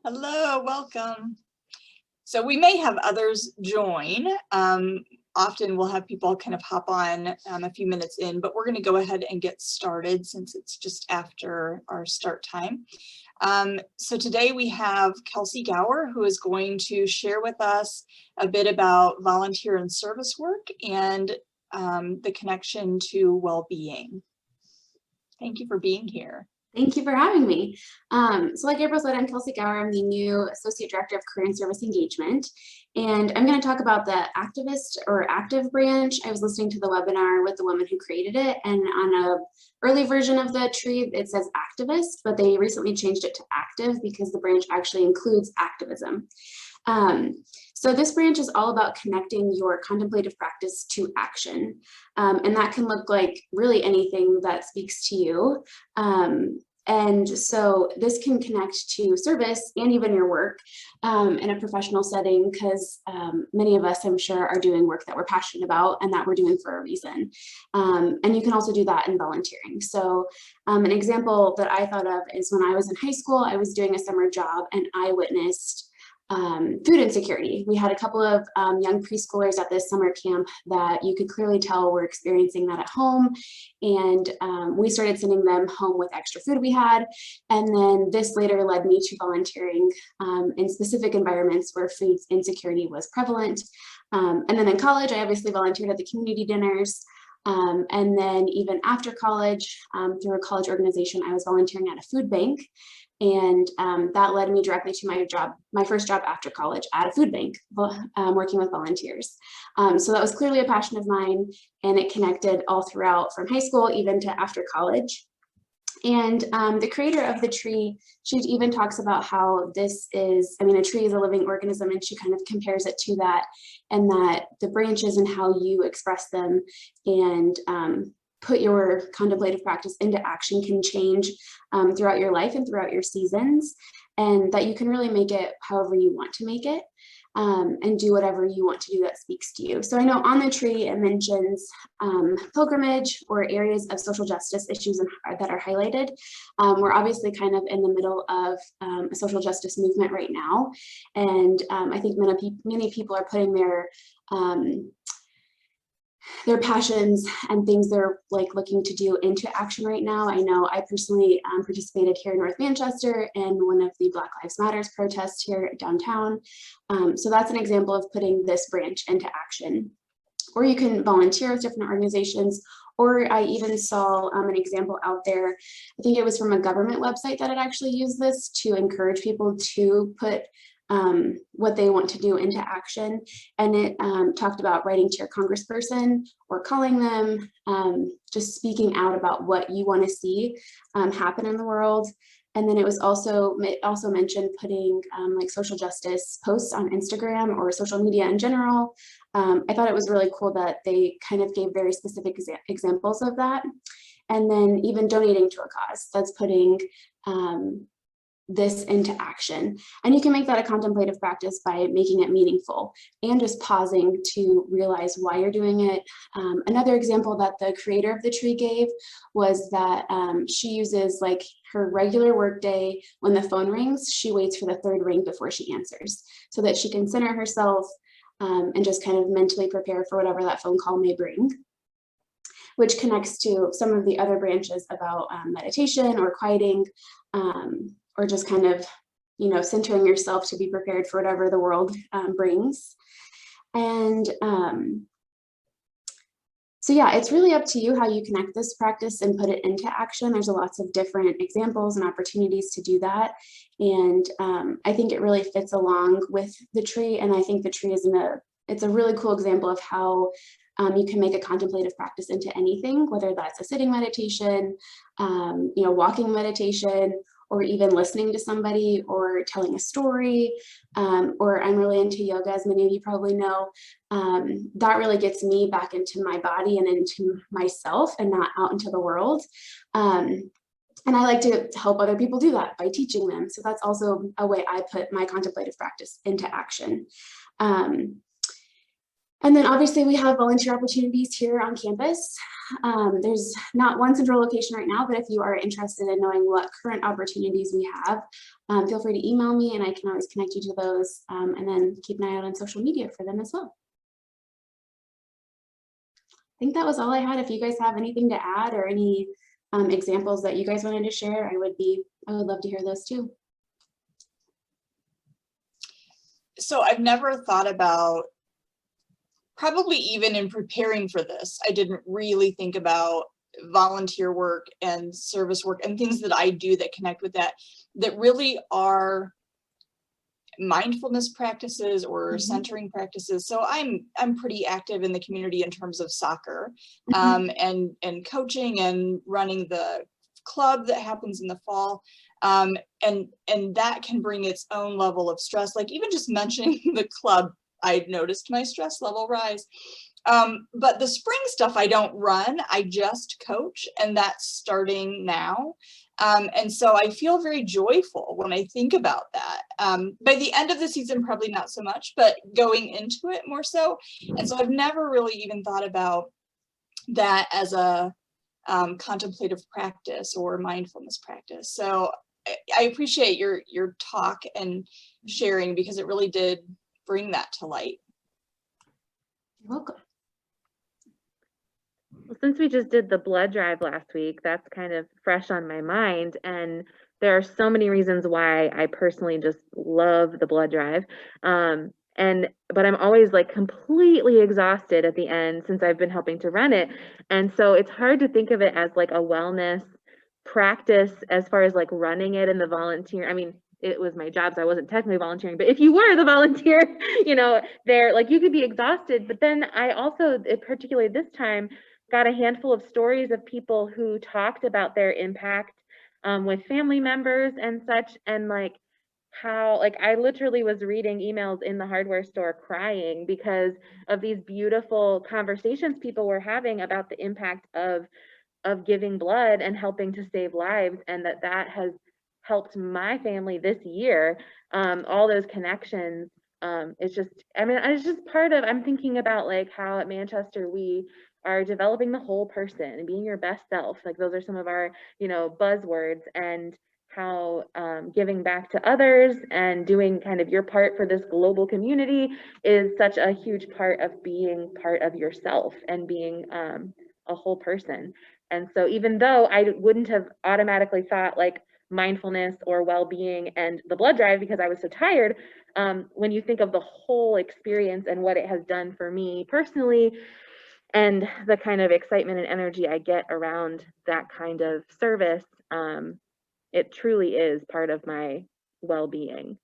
Hello, welcome. So we may have others join. Often we'll have people kind of hop on a few minutes in, but we're going to go ahead and get started since it's just after our start time. So today we have Kelsey Gower, who is going to share with us a bit about volunteer and service work and the connection to well-being. Thank you for being here. Thank you for having me. So like April said, I'm Kelsey Gower. I'm the new Associate Director of Career and Service Engagement. And I'm going to talk about the activist or active branch. I was listening to the webinar with the woman who created it. And on a early version of the tree, it says activist, but they recently changed it to active because the branch actually includes activism. So this branch is all about connecting your contemplative practice to action. And that can look like really anything that speaks to you. And so this can connect to service and even your work in a professional setting, because many of us, I'm sure, are doing work that we're passionate about and that we're doing for a reason. And you can also do that in volunteering. So an example that I thought of is when I was in high school, I was doing a summer job and I witnessed food insecurity. We had a couple of young preschoolers at this summer camp that you could clearly tell were experiencing that at home. And we started sending them home with extra food we had. And then this later led me to volunteering in specific environments where food insecurity was prevalent. And then in college, I obviously volunteered at the community dinners. And then even after college, through a college organization, I was volunteering at a food bank. And that led me directly to my first job after college at a food bank, working with volunteers. So that was clearly a passion of mine, and it connected all throughout from high school, even to after college. And the creator of the tree, she even talks about how this is, a tree is a living organism, and she kind of compares it to that, and that the branches and how you express them and put your contemplative practice into action can change throughout your life and throughout your seasons, and that you can really make it however you want to make it and do whatever you want to do that speaks to you. So I know on the tree it mentions pilgrimage or areas of social justice issues that are highlighted. We're obviously kind of in the middle of a social justice movement right now, and I think many people are putting their passions and things they're looking to do into action right now. I know I personally participated here in North Manchester in one of the Black Lives Matters protests here downtown. So that's an example of putting this branch into action. Or you can volunteer with different organizations, or I even saw an example out there. I think it was from a government website that had actually used this to encourage people to put what they want to do into action. And it talked about writing to your congressperson or calling them, just speaking out about what you want to see happen in the world. And then it also mentioned putting social justice posts on Instagram or social media in general. I thought it was really cool that they kind of gave very specific examples of that. And then even donating to a cause, that's putting this into action. And you can make that a contemplative practice by making it meaningful and just pausing to realize why you're doing it. Another example that the creator of the tree gave was that she uses her regular work day. When the phone rings, she waits for the third ring before she answers so that she can center herself and just kind of mentally prepare for whatever that phone call may bring, which connects to some of the other branches about meditation or quieting, or just kind of, centering yourself to be prepared for whatever the world brings. And so yeah, it's really up to you how you connect this practice and put it into action. There's lots of different examples and opportunities to do that. And I think it really fits along with the tree. And I think the tree it's a really cool example of how you can make a contemplative practice into anything, whether that's a sitting meditation, walking meditation, or even listening to somebody or telling a story, or I'm really into yoga, as many of you probably know. That really gets me back into my body and into myself and not out into the world. And I like to help other people do that by teaching them. So that's also a way I put my contemplative practice into action. And then obviously we have volunteer opportunities here on campus. There's not one central location right now, but if you are interested in knowing what current opportunities we have, feel free to email me and I can always connect you to those, and then keep an eye out on social media for them as well. I think that was all I had. If you guys have anything to add or any examples that you guys wanted to share, I would love to hear those too. So I've never thought about, probably even in preparing for this, I didn't really think about volunteer work and service work and things that I do that connect with that really are mindfulness practices or centering practices. So I'm pretty active in the community in terms of soccer, and coaching and running the club that happens in the fall. And that can bring its own level of stress. Like even just mentioning the club, I noticed my stress level rise. But the spring stuff I don't run, I just coach, and that's starting now. And so I feel very joyful when I think about that. By the end of the season, probably not so much, but going into it more so. And so I've never really even thought about that as a contemplative practice or mindfulness practice. So I appreciate your talk and sharing, because it really did bring that to light. You're welcome. Well, since we just did the blood drive last week, that's kind of fresh on my mind. And there are so many reasons why I personally just love the blood drive. But I'm always like completely exhausted at the end since I've been helping to run it. And so it's hard to think of it as like a wellness practice as far as like running it and the volunteer. I mean, it was my job, so I wasn't technically volunteering, but if you were the volunteer, there, like you could be exhausted. But then I also, particularly this time, got a handful of stories of people who talked about their impact with family members and such, and like how, like I literally was reading emails in the hardware store crying because of these beautiful conversations people were having about the impact of giving blood and helping to save lives, and that has helped my family this year. All those connections. It's just, I mean, it's just part of, I'm thinking about like how at Manchester we are developing the whole person and being your best self. Like those are some of our, buzzwords, and how giving back to others and doing kind of your part for this global community is such a huge part of being part of yourself and being a whole person. And so even though I wouldn't have automatically thought like mindfulness or well-being and the blood drive because I was so tired, when you think of the whole experience and what it has done for me personally, and the kind of excitement and energy I get around that kind of service, it truly is part of my well-being.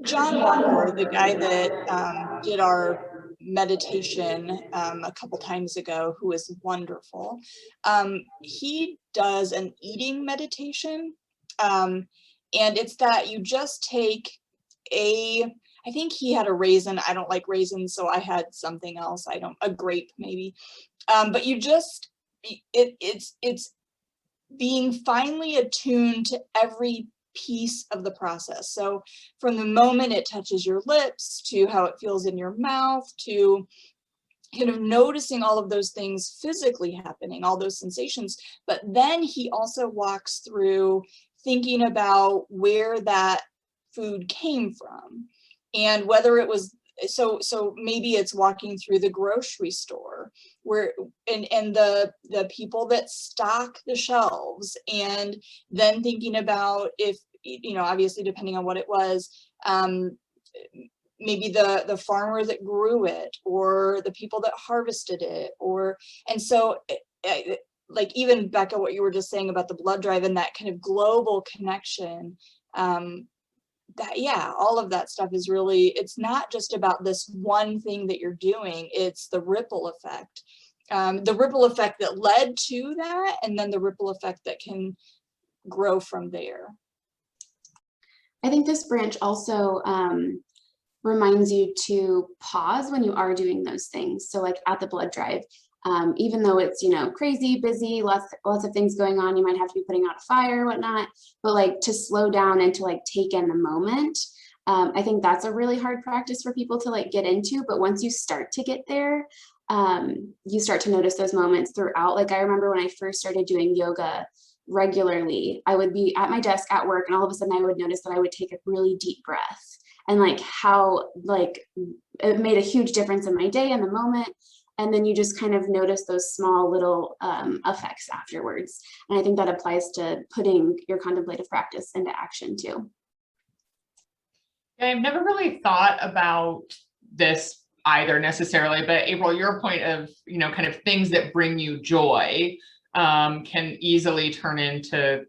John Walker, the guy that did our meditation a couple times ago, who is wonderful, he does an eating meditation, and it's that you just take I think he had a raisin. I don't like raisins, so I had something else. A grape maybe, but you just, it's being finely attuned to every piece of the process. So from the moment it touches your lips to how it feels in your mouth to kind of noticing all of those things physically happening, all those sensations. But then he also walks through thinking about where that food came from and whether it was, so maybe it's walking through the grocery store where and the people that stock the shelves, and then thinking about if, obviously depending on what it was, maybe the farmer that grew it or the people that harvested it, and so like even Becca, what you were just saying about the blood drive and that kind of global connection, all of that stuff is really, it's not just about this one thing that you're doing, it's the ripple effect. The ripple effect that led to that, and then the ripple effect that can grow from there. I think this branch also reminds you to pause when you are doing those things. So like at the blood drive, even though it's, crazy, busy, lots of things going on, you might have to be putting out a fire or whatnot, but like to slow down and to like take in the moment. I think that's a really hard practice for people to like get into, but once you start to get there, you start to notice those moments throughout. Like I remember when I first started doing yoga regularly, I would be at my desk at work and all of a sudden I would notice that I would take a really deep breath, and like how like it made a huge difference in my day and the moment. And then you just kind of notice those small little effects afterwards. And I think that applies to putting your contemplative practice into action too. I've never really thought about this either necessarily, but April, your point of, kind of things that bring you joy can easily turn into,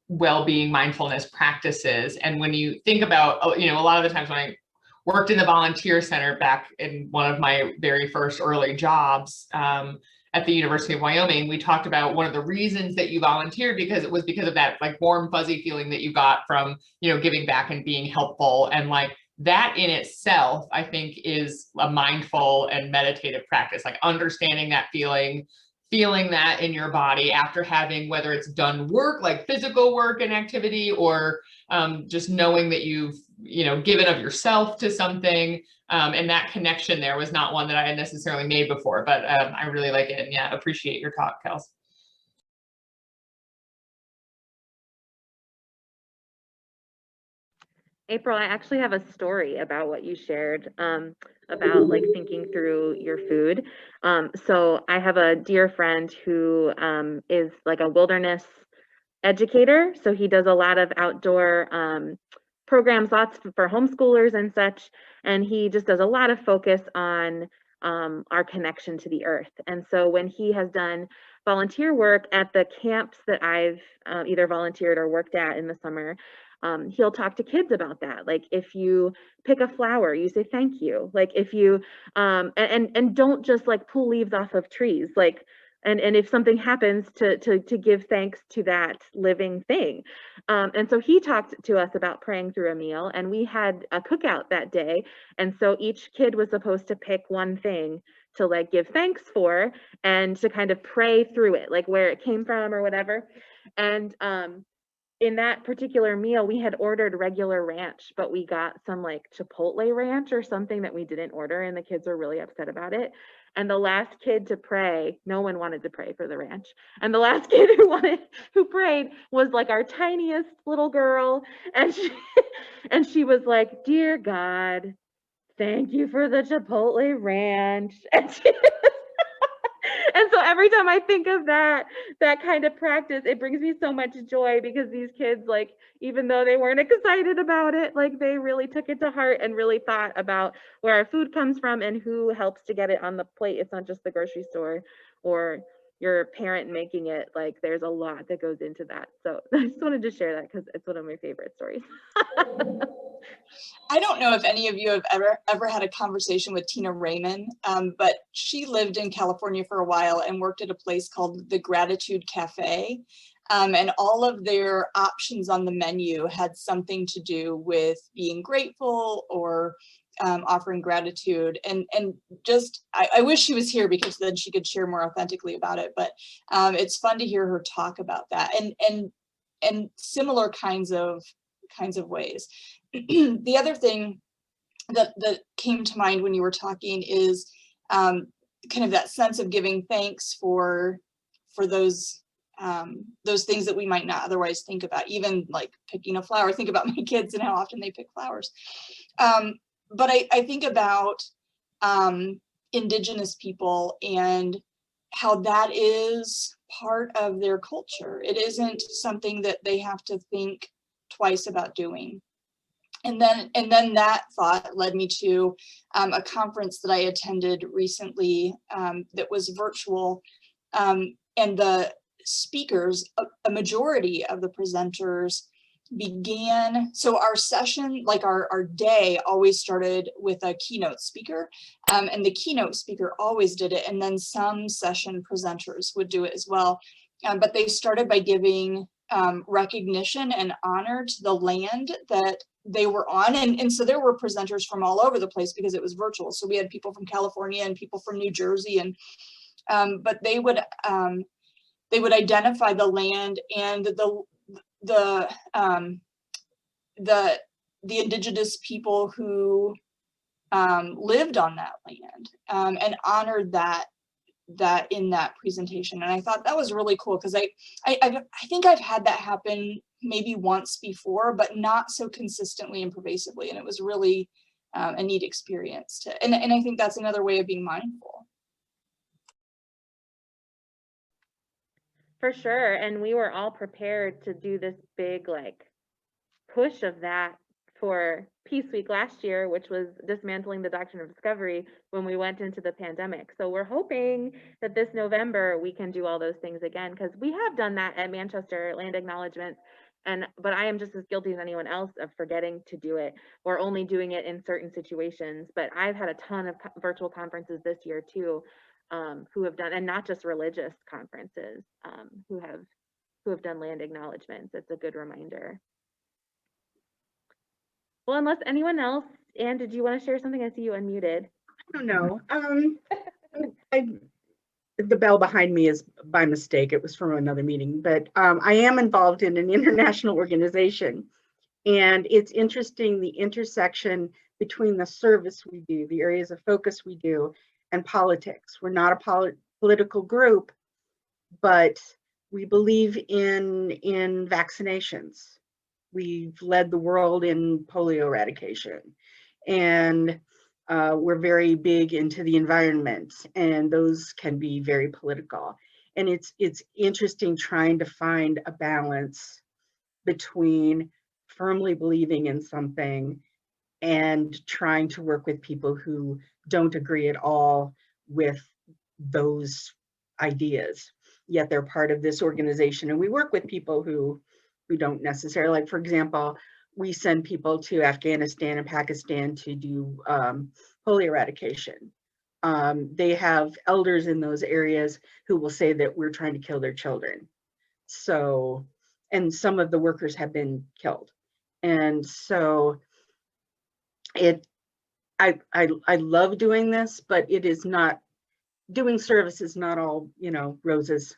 well-being mindfulness practices. And when you think about, a lot of the times when I worked in the volunteer center back in one of my very first early jobs at the University of Wyoming, we talked about one of the reasons that you volunteered because of that like warm, fuzzy feeling that you got from, giving back and being helpful. And like that in itself, I think is a mindful and meditative practice, like understanding that feeling that in your body after having, whether it's done work, like physical work and activity, or just knowing that you've, given of yourself to something. And that connection there was not one that I had necessarily made before, but I really like it. And yeah, appreciate your talk, Kels. April, I actually have a story about what you shared about like thinking through your food. So I have a dear friend who is like a wilderness educator. So he does a lot of outdoor programs, lots for homeschoolers and such. And he just does a lot of focus on our connection to the earth. And so when he has done volunteer work at the camps that I've either volunteered or worked at in the summer, he'll talk to kids about that. Like if you pick a flower, you say thank you. Like if you and don't just like pull leaves off of trees. Like and if something happens to give thanks to that living thing. And so he talked to us about praying through a meal, and we had a cookout that day. And so each kid was supposed to pick one thing to like give thanks for and to kind of pray through it, like where it came from or whatever. And in that particular meal, we had ordered regular ranch, but we got some like Chipotle ranch or something that we didn't order, and the kids were really upset about it. And the last kid to pray, no one wanted to pray for the ranch. And the last kid who prayed was like our tiniest little girl. And she was like, "Dear God, thank you for the Chipotle ranch." And so every time I think of that kind of practice, it brings me so much joy because these kids, like, even though they weren't excited about it, like they really took it to heart and really thought about where our food comes from and who helps to get it on the plate. It's not just the grocery store or your parent making it. Like there's a lot that goes into that. So I just wanted to share that because it's one of my favorite stories. I don't know if any of you have ever had a conversation with Tina Raymond, but she lived in California for a while and worked at a place called the Gratitude Cafe. And all of their options on the menu had something to do with being grateful or offering gratitude. And just, I wish she was here because then she could share more authentically about it. But it's fun to hear her talk about that and similar kinds of ways. The other thing that came to mind when you were talking is kind of that sense of giving thanks for those things that we might not otherwise think about, even like picking a flower. Think about my kids and how often they pick flowers. But I think about Indigenous people and how that is part of their culture. It isn't something that they have to think twice about doing. And then that thought led me to a conference that I attended recently that was virtual, and the speakers, a majority of the presenters began, so our session, like our day always started with a keynote speaker, and the keynote speaker always did it, and then some session presenters would do it as well. But they started by giving recognition and honor to the land that they were on, and so there were presenters from all over the place because it was virtual. So we had people from California and people from New Jersey, and but they would identify the land and the the indigenous people who lived on that land, and honored that in that presentation. And I thought that was really cool, because I think I've had that happen maybe once before, but not so consistently and pervasively. And it was really a neat experience and I think that's another way of being mindful. For sure. And we were all prepared to do this big like push of that for Peace Week last year, which was dismantling the doctrine of discovery when we went into the pandemic. So we're hoping that this November we can do all those things again, because we have done that at Manchester Land Acknowledgements. But I am just as guilty as anyone else of forgetting to do it or only doing it in certain situations. But I've had a ton of virtual conferences this year too, who have done, and not just religious conferences, who have done land acknowledgements. It's a good reminder. Well, unless anyone else, Anne, did you want to share something? I see you unmuted. I don't know. The bell behind me is by mistake. It was from another meeting, but I am involved in an international organization, and it's interesting the intersection between the service we do, the areas of focus we do, and politics. We're not a political group, but we believe in vaccinations. We've led the world in polio eradication, and we're very big into the environment, and those can be very political. And it's interesting trying to find a balance between firmly believing in something and trying to work with people who don't agree at all with those ideas, yet they're part of this organization. And we work with people who don't necessarily, like, for example, we send people to Afghanistan and Pakistan to do polio eradication. They have elders in those areas who will say that we're trying to kill their children. So, and some of the workers have been killed. And so I love doing this, but it is not, doing service is not all, roses.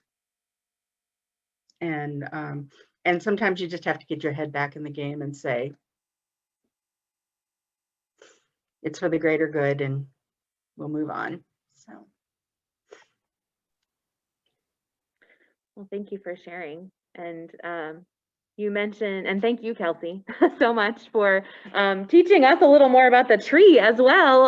And sometimes you just have to get your head back in the game and say, it's for the greater good, and we'll move on. So. Well, thank you for sharing. And you mentioned, and thank you, Kelsey, so much for teaching us a little more about the tree as well.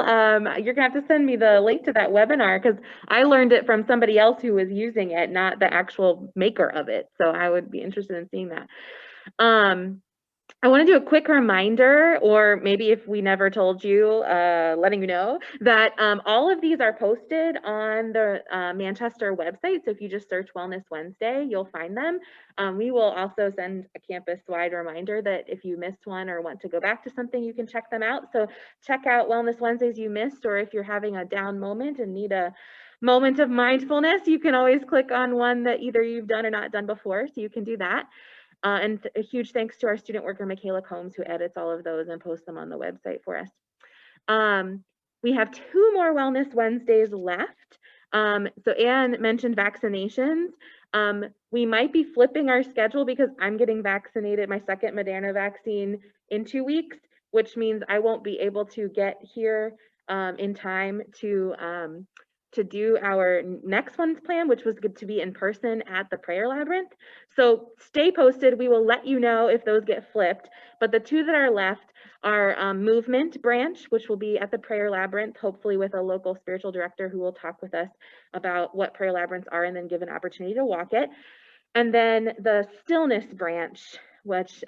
You're gonna have to send me the link to that webinar, because I learned it from somebody else who was using it, not the actual maker of it. So I would be interested in seeing that. I want to do a quick reminder, or maybe if we never told you, letting you know that all of these are posted on the Manchester website. So if you just search Wellness Wednesday, you'll find them. We will also send a campus-wide reminder that if you missed one or want to go back to something, you can check them out. So check out Wellness Wednesdays you missed, or if you're having a down moment and need a moment of mindfulness, you can always click on one that either you've done or not done before, so you can do that. And a huge thanks to our student worker, Michaela Combs, who edits all of those and posts them on the website for us. We have 2 more Wellness Wednesdays left. So Anne mentioned vaccinations. We might be flipping our schedule because I'm getting vaccinated, my second Moderna vaccine, in 2 weeks, which means I won't be able to get here in time to do our next one's plan, which was good to be in person at the Prayer Labyrinth. So stay posted. We will let you know if those get flipped. But the 2 that are left are Movement Branch, which will be at the Prayer Labyrinth, hopefully with a local spiritual director who will talk with us about what Prayer Labyrinths are and then give an opportunity to walk it. And then the Stillness Branch, which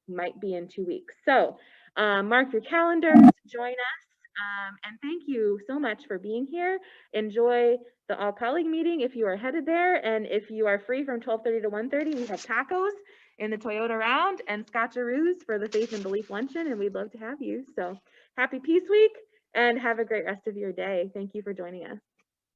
might be in 2 weeks. So mark your calendars, join us. And thank you so much for being here. Enjoy the all-colleague meeting if you are headed there. And if you are free from 12:30 to 1:30, we have tacos in the Toyota Round and scotcheroos for the Faith and Belief Luncheon, and we'd love to have you. So happy Peace Week and have a great rest of your day. Thank you for joining us.